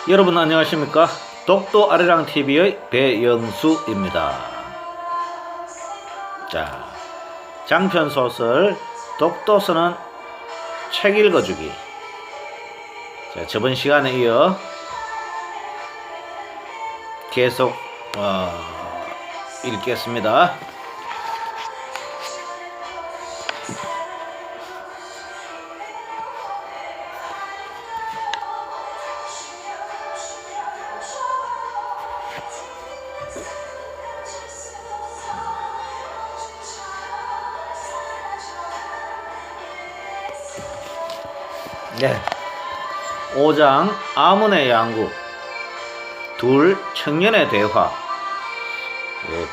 여러분 안녕하십니까? 독도 아리랑TV의 배영수입니다. 자, 장편소설 독도서는 책 읽어주기. 자, 저번 시간에 이어 계속 읽겠습니다. 네. 5장 아문의 양국 둘 청년의 대화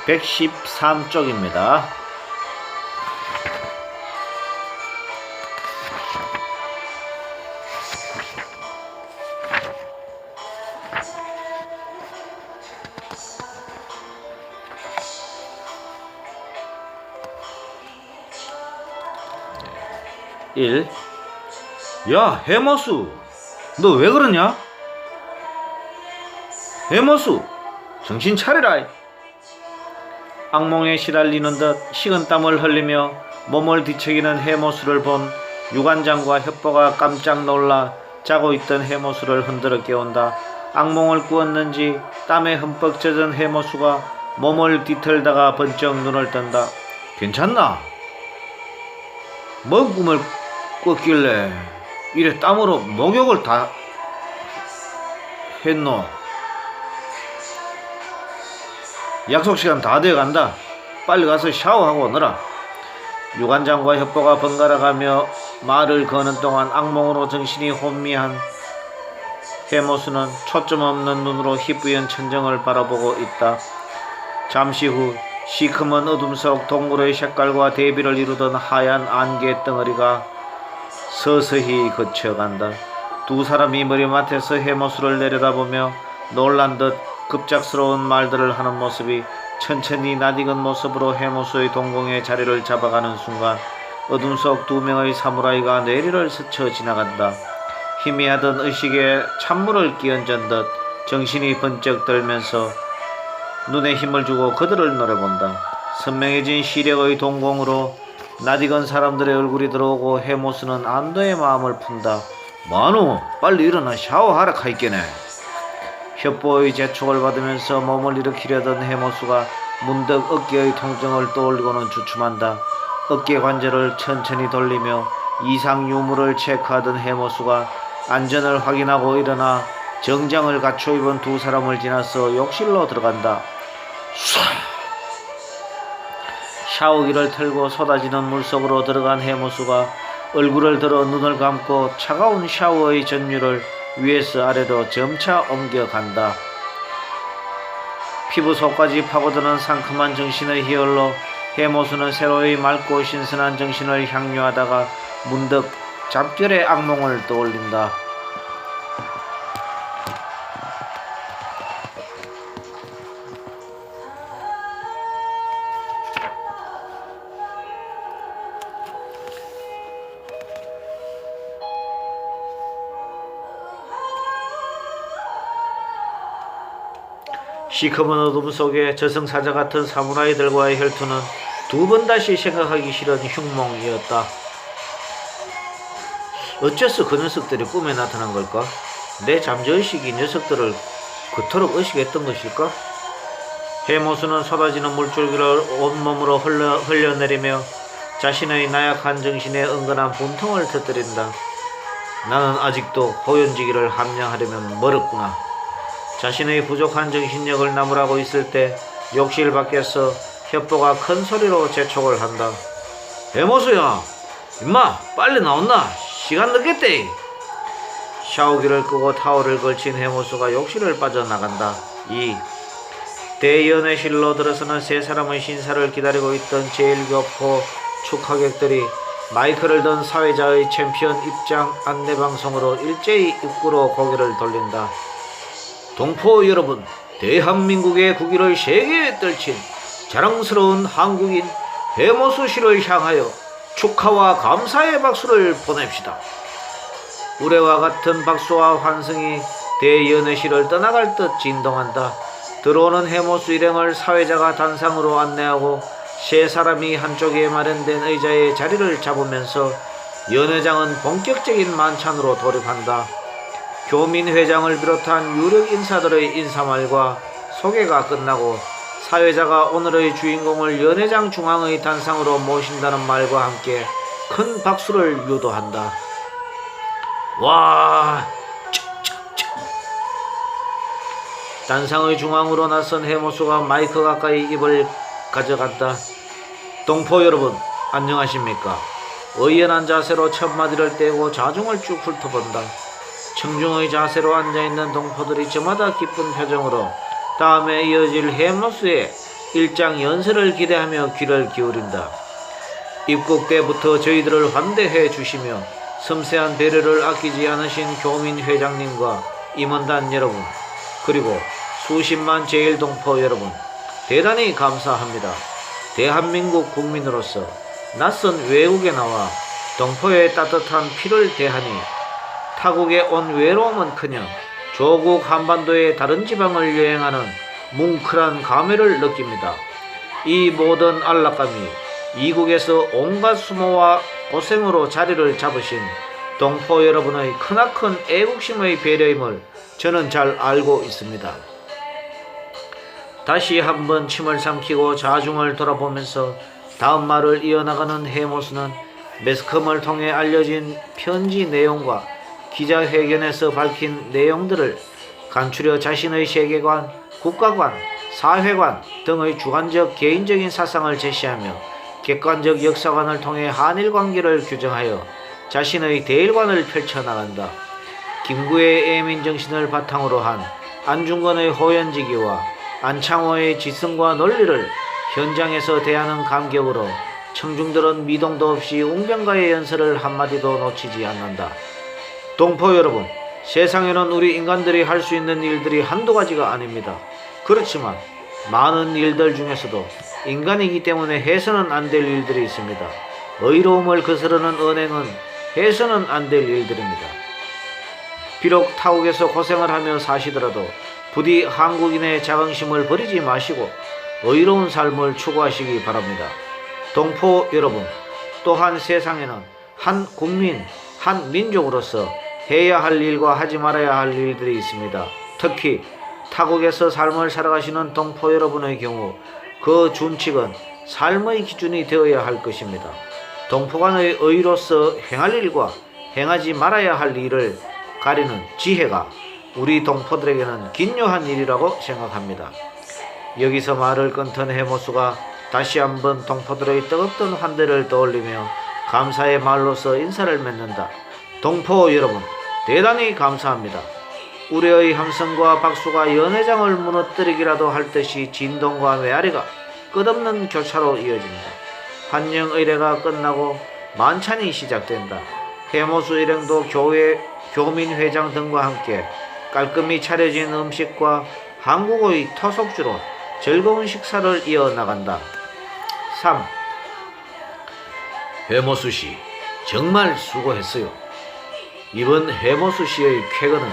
113쪽입니다. 야, 해머수, 너 왜 그러냐? 해머수, 정신 차리라. 악몽에 시달리는 듯 식은땀을 흘리며 몸을 뒤척이는 해머수를 본 유관장과 협보가 깜짝 놀라 자고 있던 해머수를 흔들어 깨운다. 악몽을 꾸었는지 땀에 흠뻑 젖은 해머수가 몸을 뒤틀다가 번쩍 눈을 뜬다. 괜찮나? 뭔 꿈을 꿨길래 이래 땀으로 목욕을 다 했노? 약속시간 다 돼간다. 빨리 가서 샤워하고 오너라. 유관장과 협보가 번갈아가며 말을 거는 동안 악몽으로 정신이 혼미한 해모수는 초점 없는 눈으로 희뿌연 천정을 바라보고 있다. 잠시 후 시커먼 어둠 속 동굴의 색깔과 대비를 이루던 하얀 안개 덩어리가 서서히 거쳐간다. 두 사람이 머리맡에서 해모수를 내려다보며 놀란 듯 급작스러운 말들을 하는 모습이 천천히 낯익은 모습으로 해모수의 동공에 자리를 잡아가는 순간 어둠 속 두 명의 사무라이가 내리를 스쳐 지나간다. 희미하던 의식에 찬물을 끼얹은 듯 정신이 번쩍 들면서 눈에 힘을 주고 그들을 노려본다. 선명해진 시력의 동공으로 낯익은 사람들의 얼굴이 들어오고 해모수는 안도의 마음을 푼다. 마누, 빨리 일어나 샤워하라 카있게네. 협보의 재촉을 받으면서 몸을 일으키려던 해모수가 문득 어깨의 통증을 떠올리고는 주춤한다. 어깨 관절을 천천히 돌리며 이상 유무를 체크하던 해모수가 안전을 확인하고 일어나 정장을 갖춰 입은 두 사람을 지나서 욕실로 들어간다. 샤워기를 틀고 쏟아지는 물속으로 들어간 해모수가 얼굴을 들어 눈을 감고 차가운 샤워의 전류를 위에서 아래로 점차 옮겨간다. 피부 속까지 파고드는 상큼한 정신의 희열로 해모수는 새로이 맑고 신선한 정신을 향유하다가 문득 잡결의 악몽을 떠올린다. 시커먼 어둠 속에 저승사자 같은 사무라이들과의 혈투는 두 번 다시 생각하기 싫은 흉몽이었다. 어째서 그 녀석들이 꿈에 나타난 걸까? 내 잠재의식이 녀석들을 그토록 의식했던 것일까? 해모수는 쏟아지는 물줄기를 온몸으로 흘려내리며 자신의 나약한 정신에 은근한 분통을 터뜨린다. 나는 아직도 호연지기를 함양하려면 멀었구나. 자신의 부족한 정신력을 나무라고 있을 때 욕실 밖에서 협보가 큰 소리로 재촉을 한다. 해모수야, 임마 빨리 나온나? 시간 늦겠대. 샤워기를 끄고 타월을 걸친 해모수가 욕실을 빠져나간다. 대연회실로 들어서는 세 사람의 신사를 기다리고 있던 제1교포 축하객들이 마이크를 든 사회자의 챔피언 입장 안내방송으로 일제히 입구로 고개를 돌린다. 동포 여러분, 대한민국의 국위를 세계에 떨친 자랑스러운 한국인 해모수 씨를 향하여 축하와 감사의 박수를 보냅시다. 우레와 같은 박수와 환승이 대연회실을 떠나갈 듯 진동한다. 들어오는 해모수 일행을 사회자가 단상으로 안내하고 세 사람이 한쪽에 마련된 의자에 자리를 잡으면서 연회장은 본격적인 만찬으로 돌입한다. 교민 회장을 비롯한 유력 인사들의 인사말과 소개가 끝나고 사회자가 오늘의 주인공을 연회장 중앙의 단상으로 모신다는 말과 함께 큰 박수를 유도한다. 와! 단상의 중앙으로 나선 해모수가 마이크 가까이 입을 가져갔다. 동포 여러분, 안녕하십니까? 의연한 자세로 첫마디를 떼고 자중을 쭉 훑어본다. 청중의 자세로 앉아있는 동포들이 저마다 기쁜 표정으로 다음에 이어질 해모수의 일장 연설을 기대하며 귀를 기울인다. 입국 때부터 저희들을 환대해 주시며 섬세한 배려를 아끼지 않으신 교민 회장님과 임원단 여러분, 그리고 수십만 제1동포 여러분, 대단히 감사합니다. 대한민국 국민으로서 낯선 외국에 나와 동포의 따뜻한 피를 대하니 타국에 온 외로움은커녕 조국 한반도의 다른 지방을 여행하는 뭉클한 감회를 느낍니다. 이 모든 안락감이 이국에서 온갖 수모와 고생으로 자리를 잡으신 동포 여러분의 크나큰 애국심의 배려임을 저는 잘 알고 있습니다. 다시 한번 침을 삼키고 자중을 돌아보면서 다음 말을 이어나가는 해모수는 매스컴을 통해 알려진 편지 내용과 기자회견에서 밝힌 내용들을 간추려 자신의 세계관, 국가관, 사회관 등의 주관적 개인적인 사상을 제시하며 객관적 역사관을 통해 한일 관계를 규정하여 자신의 대일관을 펼쳐나간다. 김구의 애민정신을 바탕으로 한 안중근의 호연지기와 안창호의 지성과 논리를 현장에서 대하는 감격으로 청중들은 미동도 없이 웅변가의 연설을 한마디도 놓치지 않는다. 동포 여러분, 세상에는 우리 인간들이 할 수 있는 일들이 한두 가지가 아닙니다. 그렇지만 많은 일들 중에서도 인간이기 때문에 해서는 안 될 일들이 있습니다. 의로움을 거스르는 언행은 해서는 안 될 일들입니다. 비록 타국에서 고생을 하며 사시더라도 부디 한국인의 자긍심을 버리지 마시고 의로운 삶을 추구하시기 바랍니다. 동포 여러분, 또한 세상에는 한 국민, 한 민족으로서 해야 할 일과 하지 말아야 할 일들이 있습니다. 특히 타국에서 삶을 살아가시는 동포 여러분의 경우 그 준칙은 삶의 기준이 되어야 할 것입니다. 동포간의 의로서 행할 일과 행하지 말아야 할 일을 가리는 지혜가 우리 동포들에게는 긴요한 일이라고 생각합니다. 여기서 말을 끊던 해모수가 다시 한번 동포들의 뜨겁던 환대를 떠올리며 감사의 말로서 인사를 맺는다. 동포 여러분, 대단히 감사합니다. 우리의 함성과 박수가 연회장을 무너뜨리기라도 할 듯이 진동과 메아리가 끝없는 교차로 이어진다. 환영의례가 끝나고 만찬이 시작된다. 해모수 일행도 교회, 교민 회장 등과 함께 깔끔히 차려진 음식과 한국의 토속주로 즐거운 식사를 이어나간다. 3. 해모수 씨, 정말 수고했어요. 이번 해모수 씨의 쾌거는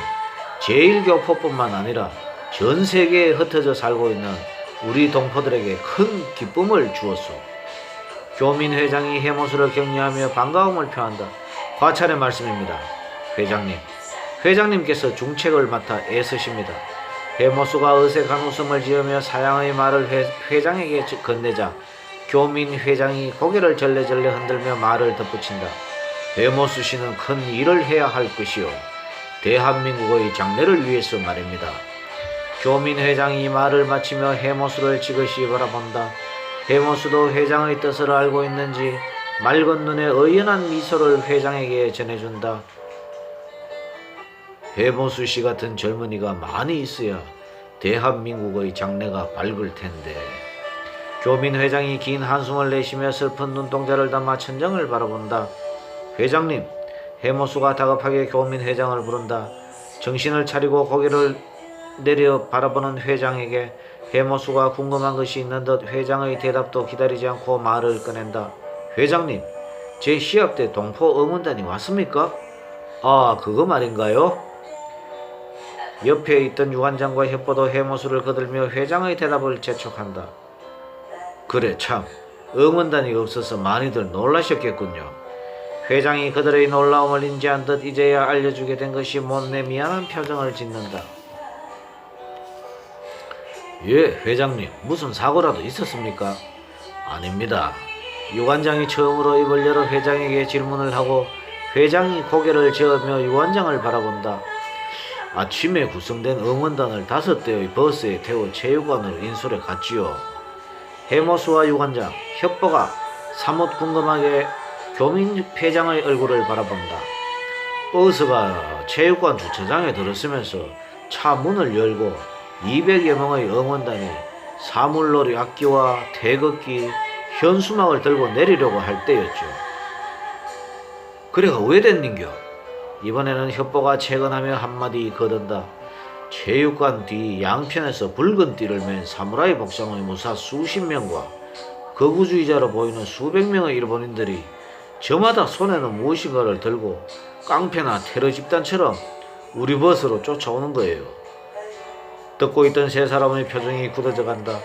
제1교포뿐만 아니라 전 세계에 흩어져 살고 있는 우리 동포들에게 큰 기쁨을 주었소. 교민 회장이 해모수를 격려하며 반가움을 표한다. 과찬의 말씀입니다. 회장님, 회장님께서 중책을 맡아 애쓰십니다. 해모수가 어색한 웃음을 지으며 사양의 말을 회장에게 건네자 교민 회장이 고개를 절레절레 흔들며 말을 덧붙인다. 해모수 씨는 큰 일을 해야 할 것이요, 대한민국의 장래를 위해서 말입니다. 교민 회장이 이 말을 마치며 해모수를 지그시 바라본다. 해모수도 회장의 뜻을 알고 있는지 맑은 눈에 의연한 미소를 회장에게 전해준다. 해모수 씨 같은 젊은이가 많이 있어야 대한민국의 장래가 밝을 텐데. 교민 회장이 긴 한숨을 내쉬며 슬픈 눈동자를 담아 천장을 바라본다. 회장님, 해모수가 다급하게 교민 회장을 부른다. 정신을 차리고 고개를 내려 바라보는 회장에게 해모수가 궁금한 것이 있는 듯 회장의 대답도 기다리지 않고 말을 꺼낸다. 회장님, 제 시합 때 동포 응원단이 왔습니까? 아, 그거 말인가요? 옆에 있던 유관장과 협보도 해모수를 거들며 회장의 대답을 재촉한다. 그래 참 응원단이 없어서 많이들 놀라셨겠군요. 회장이 그들의 놀라움을 인지한 듯 이제야 알려주게 된 것이 못내 미안한 표정을 짓는다. 예, 회장님 무슨 사고라도 있었습니까? 아닙니다. 유관장이 처음으로 입을 열어 회장에게 질문을 하고 회장이 고개를 저으며 유관장을 바라본다. 아침에 구성된 응원단을 5대의 버스에 태워 체육관으로 인솔해 갔지요. 해모수와 유관장, 협보가 사뭇 궁금하게 교민 회장의 얼굴을 바라본다. 버스가 체육관 주차장에 들었으면서 차 문을 열고 200여 명의 응원단이 사물놀이 악기와 태극기, 현수막을 들고 내리려고 할 때였죠. 그래가 왜 됐는겨? 이번에는 협보가 채근하며 한마디 거둔다. 체육관 뒤 양편에서 붉은 띠를 맨 사무라이 복장의 무사 수십 명과 거구주의자로 보이는 수백 명의 일본인들이 저마다 손에는 무엇인가를 들고 깡패나 테러 집단처럼 우리 버스로 쫓아오는 거예요. 듣고 있던 세 사람의 표정이 굳어져 간다.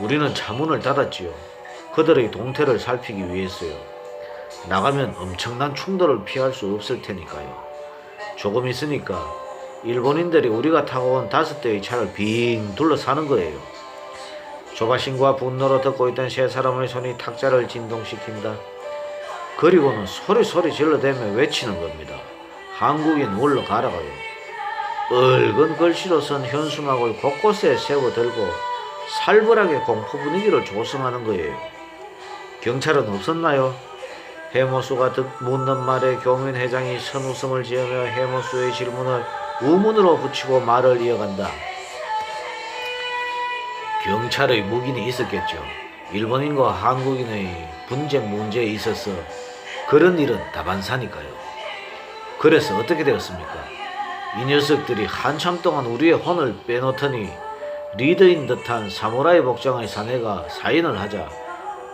우리는 차문을 닫았지요. 그들의 동태를 살피기 위해서요. 나가면 엄청난 충돌을 피할 수 없을 테니까요. 조금 있으니까 일본인들이 우리가 타고 온 5대의 차를 빙 둘러싸는 거예요. 조바심과 분노로 듣고 있던 세 사람의 손이 탁자를 진동시킨다. 그리고는 소리 질러대며 외치는 겁니다. 한국인 물러가라고요. 붉은 글씨로 쓴 현수막을 곳곳에 세워 들고 살벌하게 공포 분위기를 조성하는 거예요. 경찰은 없었나요? 해모수가 묻는 말에 교민 회장이 선웃음을 지으며 해모수의 질문을 우문으로 붙이고 말을 이어간다. 경찰의 무기는 있었겠죠. 일본인과 한국인의 분쟁 문제에 있어서 그런 일은 다반사니까요. 그래서 어떻게 되었습니까? 이 녀석들이 한참 동안 우리의 혼을 빼놓더니 리더인 듯한 사무라이 복장의 사내가 사인을 하자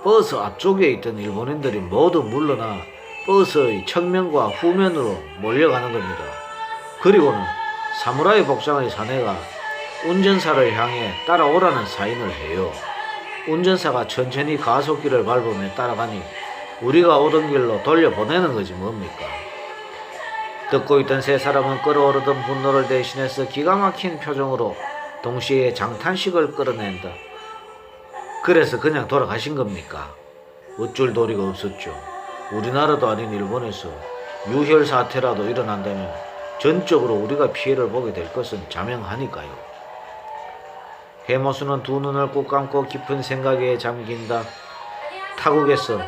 버스 앞쪽에 있던 일본인들이 모두 물러나 버스의 측면과 후면으로 몰려가는 겁니다. 그리고는 사무라이 복장의 사내가 운전사를 향해 따라오라는 사인을 해요. 운전사가 천천히 가속기를 밟으며 따라가니 우리가 오던 길로 돌려보내는 거지 뭡니까? 듣고 있던 세 사람은 끓어오르던 분노를 대신해서 기가 막힌 표정으로 동시에 장탄식을 끌어낸다. 그래서 그냥 돌아가신 겁니까? 어쩔 도리가 없었죠. 우리나라도 아닌 일본에서 유혈 사태라도 일어난다면 전적으로 우리가 피해를 보게 될 것은 자명하니까요. 해모수는 두 눈을 꾹 감고 깊은 생각에 잠긴다. 타국에서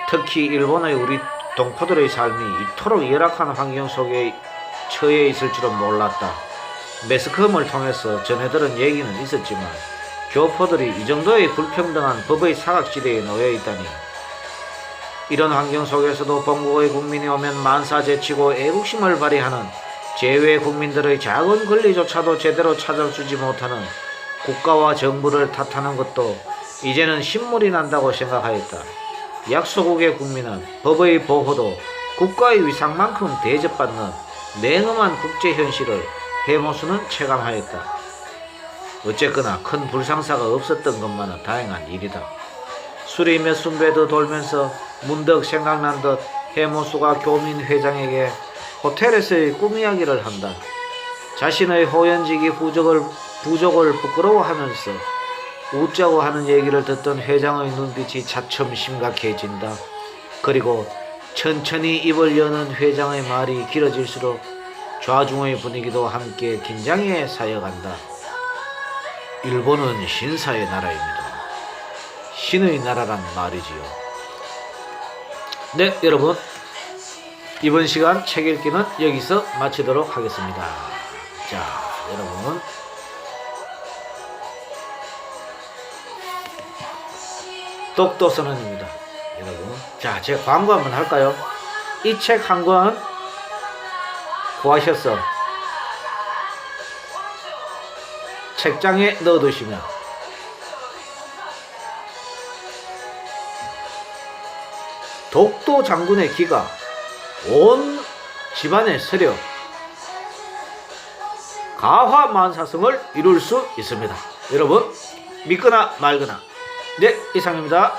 특히 일본의 우리 동포들의 삶이 이토록 열악한 환경 속에 처해 있을 줄은 몰랐다. 매스컴을 통해서 전해들은 얘기는 있었지만 교포들이 이 정도의 불평등한 법의 사각지대에 놓여 있다니. 이런 환경 속에서도 본국의 국민이 오면 만사제치고 애국심을 발휘하는 제외 국민들의 작은 권리조차도 제대로 찾아주지 못하는 국가와 정부를 탓하는 것도 이제는 신물이 난다고 생각하였다. 약소국의 국민은 법의 보호도 국가의 위상만큼 대접받는 냉엄한 국제 현실을 해모수는 체감하였다. 어쨌거나 큰 불상사가 없었던 것만은 다행한 일이다. 술이 몇 순배 더 돌면서 문득 생각난 듯 해모수가 교민 회장에게 호텔에서의 꿈 이야기를 한다. 자신의 호연지기 부족을 부끄러워하면서 웃자고 하는 얘기를 듣던 회장의 눈빛이 차츰 심각해진다. 그리고 천천히 입을 여는 회장의 말이 길어질수록 좌중의 분위기도 함께 긴장에 쌓여간다. 일본은 신사의 나라입니다. 신의 나라란 말이지요. 네, 여러분, 이번 시간 책 읽기는 여기서 마치도록 하겠습니다. 자, 여러분, 똑똑선언입니다. 여러분, 자, 제가 광고 한번 할까요? 이 책 한 권 구하셔서 책장에 넣어두시면 독도 장군의 기가 온 집안에 스려 가화만사성을 이룰 수 있습니다. 여러분 믿거나 말거나. 네, 이상입니다.